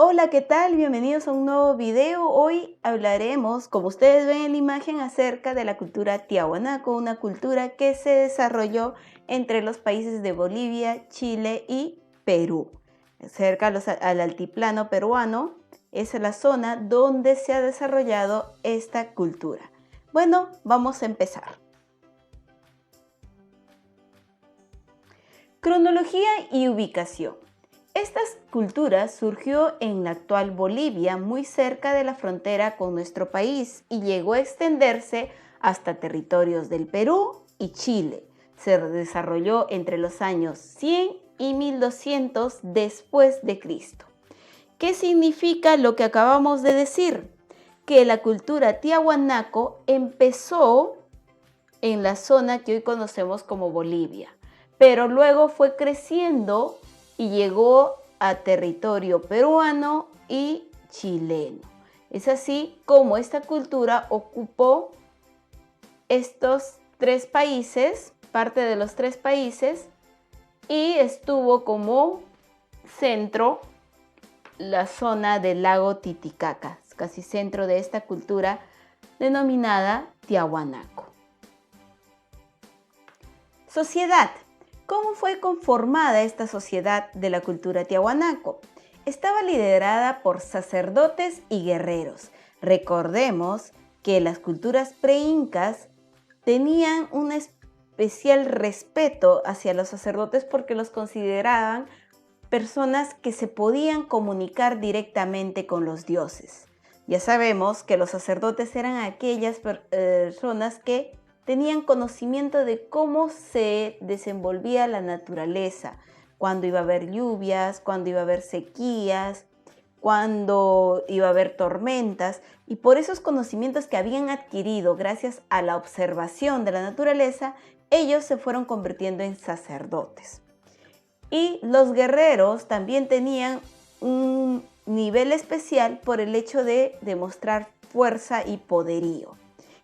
Hola, ¿qué tal? Bienvenidos a un nuevo video. Hoy hablaremos, como ustedes ven en la imagen, acerca de la cultura tiahuanaco, una cultura que se desarrolló entre los países de Bolivia, Chile y Perú. Cerca al altiplano peruano es la zona donde se ha desarrollado esta cultura. Bueno, vamos a empezar. Cronología y ubicación. Esta cultura surgió en la actual Bolivia, muy cerca de la frontera con nuestro país, y llegó a extenderse hasta territorios del Perú y Chile. Se desarrolló entre los años 100 y 1200 después de Cristo. ¿Qué significa lo que acabamos de decir? Que la cultura tiahuanaco empezó en la zona que hoy conocemos como Bolivia, pero luego fue creciendo y llegó a territorio peruano y chileno. Es así como esta cultura ocupó estos tres países, parte de los tres países, y estuvo como centro la zona del lago Titicaca, casi centro de esta cultura denominada tiahuanaco. Sociedad. ¿Cómo fue conformada esta sociedad de la cultura tiahuanaco? Estaba liderada por sacerdotes y guerreros. Recordemos que las culturas pre-incas tenían un especial respeto hacia los sacerdotes porque los consideraban personas que se podían comunicar directamente con los dioses. Ya sabemos que los sacerdotes eran aquellas personas que tenían conocimiento de cómo se desenvolvía la naturaleza, cuándo iba a haber lluvias, cuándo iba a haber sequías, cuándo iba a haber tormentas, y por esos conocimientos que habían adquirido gracias a la observación de la naturaleza, ellos se fueron convirtiendo en sacerdotes. Y los guerreros también tenían un nivel especial por el hecho de demostrar fuerza y poderío.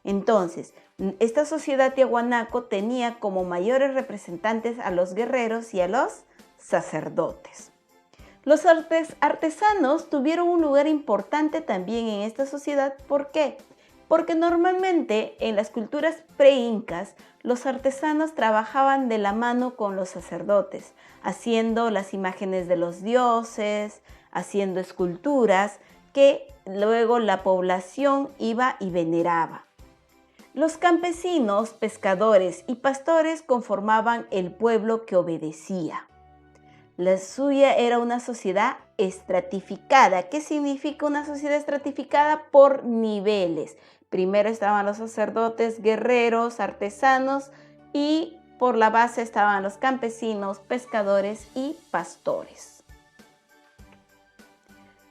Entonces, esta sociedad tiahuanaco tenía como mayores representantes a los guerreros y a los sacerdotes. Los artesanos tuvieron un lugar importante también en esta sociedad. ¿Por qué? Porque normalmente en las culturas pre-incas los artesanos trabajaban de la mano con los sacerdotes, haciendo las imágenes de los dioses, haciendo esculturas que luego la población iba y veneraba. Los campesinos, pescadores y pastores conformaban el pueblo que obedecía. La suya era una sociedad estratificada. ¿Qué significa una sociedad estratificada? Por niveles. Primero estaban los sacerdotes, guerreros, artesanos, y por la base estaban los campesinos, pescadores y pastores.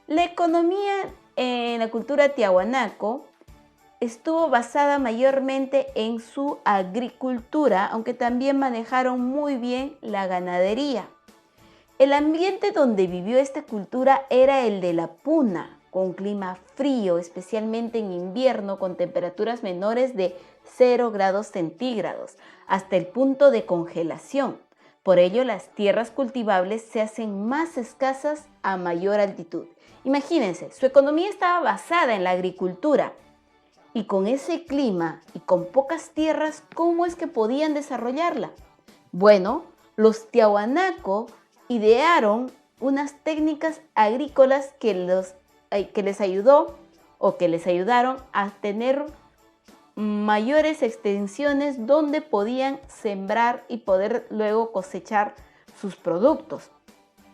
La economía en la cultura tiahuanaco estuvo basada mayormente en su agricultura, aunque también manejaron muy bien la ganadería. El ambiente donde vivió esta cultura era el de la puna, con clima frío, especialmente en invierno, con temperaturas menores de 0 grados centígrados, hasta el punto de congelación. Por ello, las tierras cultivables se hacen más escasas a mayor altitud. Imagínense, su economía estaba basada en la agricultura. Y con ese clima y con pocas tierras, ¿cómo es que podían desarrollarla? Bueno, los tiahuanaco idearon unas técnicas agrícolas que les ayudaron a tener mayores extensiones donde podían sembrar y poder luego cosechar sus productos.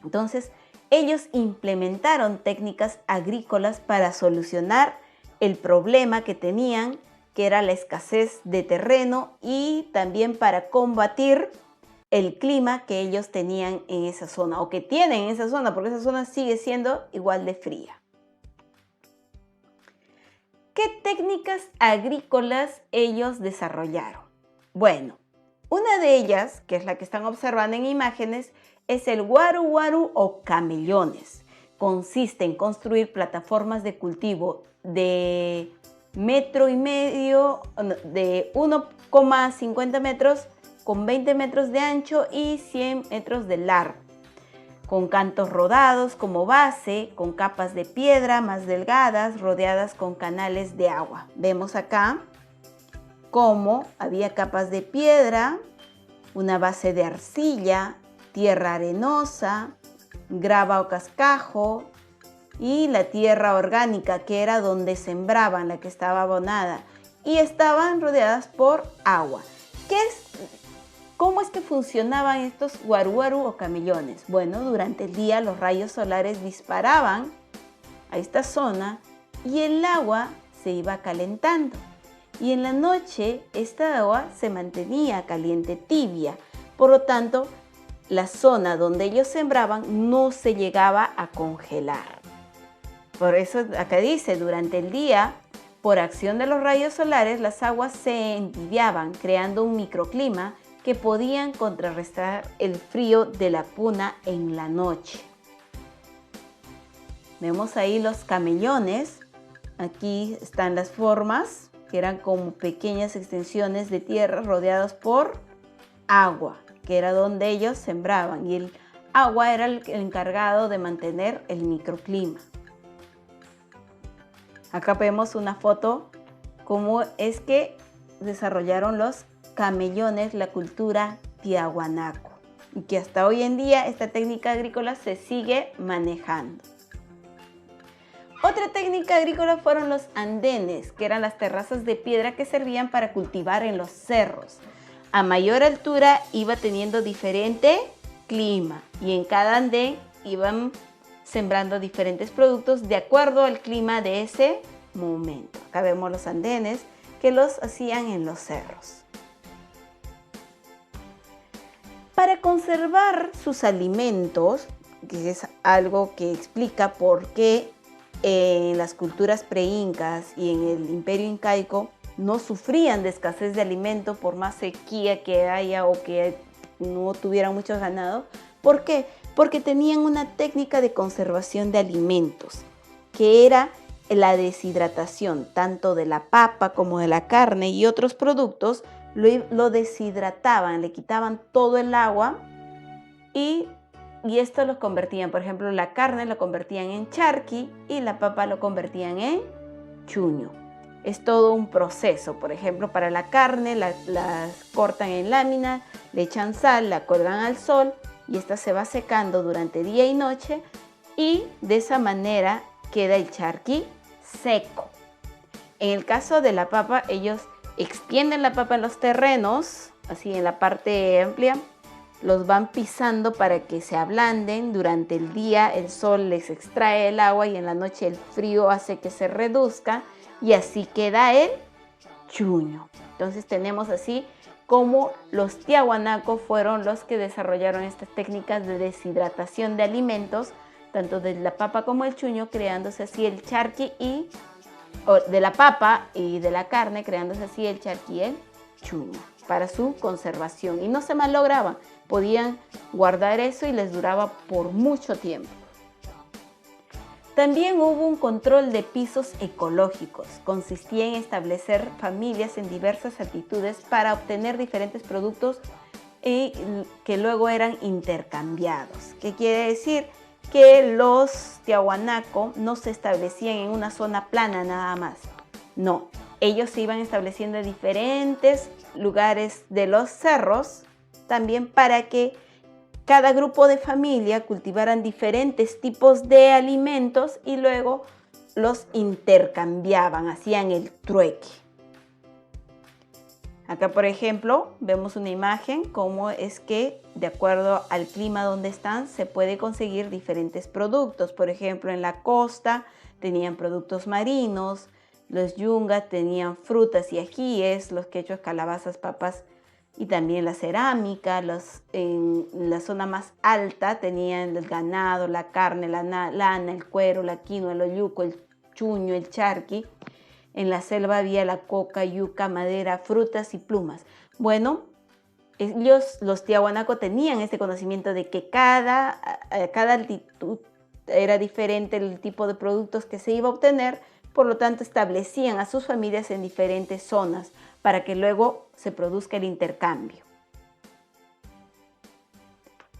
Entonces, ellos implementaron técnicas agrícolas para solucionar el problema que tenían, que era la escasez de terreno, y también para combatir el clima que ellos tenían en esa zona, o que tienen en esa zona, porque esa zona sigue siendo igual de fría. ¿Qué técnicas agrícolas ellos desarrollaron? Bueno, una de ellas, que es la que están observando en imágenes, es el guaru guaru o camellones. Consiste en construir plataformas de cultivo de 1,5 metros, de 1,50 metros, con 20 metros de ancho y 100 metros de largo. con cantos rodados como base, con capas de piedra más delgadas, rodeadas con canales de agua. Vemos acá cómo había capas de piedra, una base de arcilla, tierra arenosa, grava o cascajo y la tierra orgánica, que era donde sembraban, la que estaba abonada, y estaban rodeadas por agua. ¿Cómo es que funcionaban estos guaruaru o camellones? Bueno, durante el día los rayos solares disparaban a esta zona y el agua se iba calentando. Y en la noche esta agua se mantenía caliente, tibia. Por lo tanto, la zona donde ellos sembraban no se llegaba a congelar. Por eso acá dice, durante el día, por acción de los rayos solares, las aguas se entibiaban, creando un microclima que podían contrarrestar el frío de la puna en la noche. Vemos ahí los camellones. Aquí están las formas, que eran como pequeñas extensiones de tierra rodeadas por agua, que era donde ellos sembraban. Y el agua era el encargado de mantener el microclima. Acá vemos una foto, cómo es que desarrollaron los camellones la cultura tiahuanaco, y que hasta hoy en día esta técnica agrícola se sigue manejando. Otra técnica agrícola fueron los andenes, que eran las terrazas de piedra que servían para cultivar en los cerros. A mayor altura iba teniendo diferente clima y en cada andén iban sembrando diferentes productos de acuerdo al clima de ese momento. Acá vemos los andenes que los hacían en los cerros. Para conservar sus alimentos, que es algo que explica por qué en las culturas preincas y en el imperio incaico no sufrían de escasez de alimento por más sequía que haya o que no tuvieran mucho ganado. ¿Por qué? Porque tenían una técnica de conservación de alimentos, que era la deshidratación tanto de la papa como de la carne y otros productos. Lo deshidrataban, le quitaban todo el agua y esto lo convertían, por ejemplo, la carne lo convertían en charqui y la papa lo convertían en chuño. Es todo un proceso. Por ejemplo, para la carne las cortan en láminas, le echan sal, la cuelgan al sol y esta se va secando durante día y noche y de esa manera queda el charqui seco. En el caso de la papa, ellos extienden la papa en los terrenos, así en la parte amplia, los van pisando para que se ablanden. Durante el día el sol les extrae el agua y en la noche el frío hace que se reduzca y así queda el chuño. Entonces tenemos así como los tiahuanaco fueron los que desarrollaron estas técnicas de deshidratación de alimentos, tanto de la papa como el chuño, creándose así el charqui de la papa y de la carne, creándose así el charqui y el chuño para su conservación. Y no se malograban, podían guardar eso y les duraba por mucho tiempo. También hubo un control de pisos ecológicos. Consistía en establecer familias en diversas altitudes para obtener diferentes productos y que luego eran intercambiados. ¿Qué quiere decir? Que los tiahuanaco no se establecían en una zona plana nada más. No, ellos se iban estableciendo en diferentes lugares de los cerros, también para que cada grupo de familia cultivaran diferentes tipos de alimentos y luego los intercambiaban, hacían el trueque. Acá, por ejemplo, vemos una imagen cómo es que de acuerdo al clima donde están se puede conseguir diferentes productos. Por ejemplo, en la costa tenían productos marinos, los yungas tenían frutas y ajíes, los quechuas calabazas, papas y también la cerámica. En la zona más alta tenían el ganado, la carne, la lana, el cuero, la quinoa, el oyuco, el chuño, el charqui. En la selva había la coca, yuca, madera, frutas y plumas. Bueno, ellos, los tiahuanaco, tenían este conocimiento de que cada altitud era diferente el tipo de productos que se iba a obtener, por lo tanto establecían a sus familias en diferentes zonas para que luego se produzca el intercambio.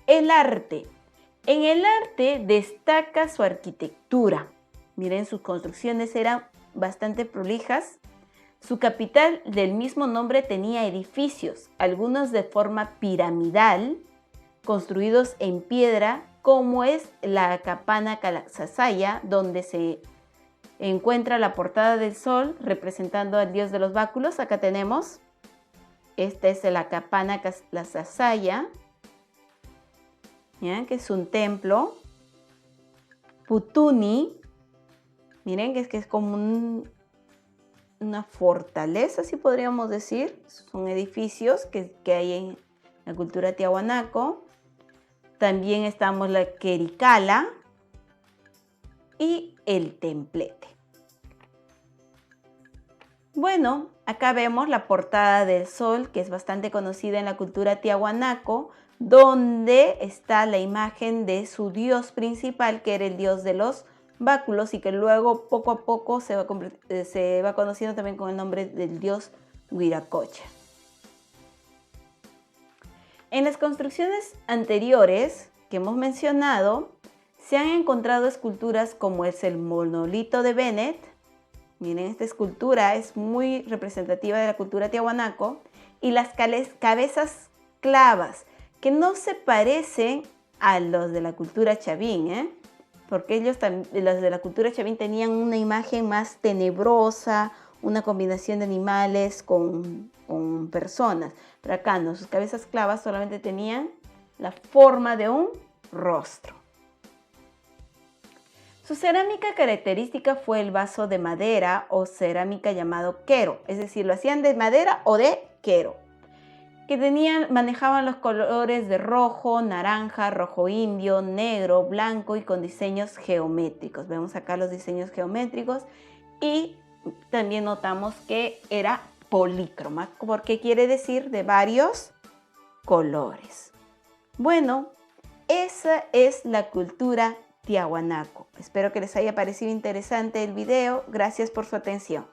El arte. En el arte destaca su arquitectura. Miren, sus construcciones eran bastante prolijas. Su capital del mismo nombre tenía edificios, algunos de forma piramidal, construidos en piedra, como es la Kapana Kalasasaya, donde se encuentra la portada del sol representando al dios de los báculos. Acá tenemos, esta es la Kapana Kalasasaya, que es un templo. Putuni, miren que es como una fortaleza, si podríamos decir. Son edificios que hay en la cultura tiahuanaco. También estamos la Quericala y el templete. Bueno, acá vemos la portada del sol, que es bastante conocida en la cultura tiahuanaco, donde está la imagen de su dios principal, que era el dios de los báculos, y que luego poco a poco se va conociendo también con el nombre del dios Huiracocha. En las construcciones anteriores que hemos mencionado, se han encontrado esculturas como es el monolito de Bennett. Miren, esta escultura es muy representativa de la cultura tiahuanaco. Y las cabezas clavas, que no se parecen a los de la cultura chavín, porque los de la cultura chavín tenían una imagen más tenebrosa, una combinación de animales con personas. Pero acá no, sus cabezas clavas solamente tenían la forma de un rostro. Su cerámica característica fue el vaso de madera o cerámica llamado quero, es decir, lo hacían de madera o de quero, que manejaban los colores de rojo, naranja, rojo indio, negro, blanco y con diseños geométricos. Vemos acá los diseños geométricos y también notamos que era polícroma, porque quiere decir de varios colores. Bueno, esa es la cultura tiahuanaco. Espero que les haya parecido interesante el video. Gracias por su atención.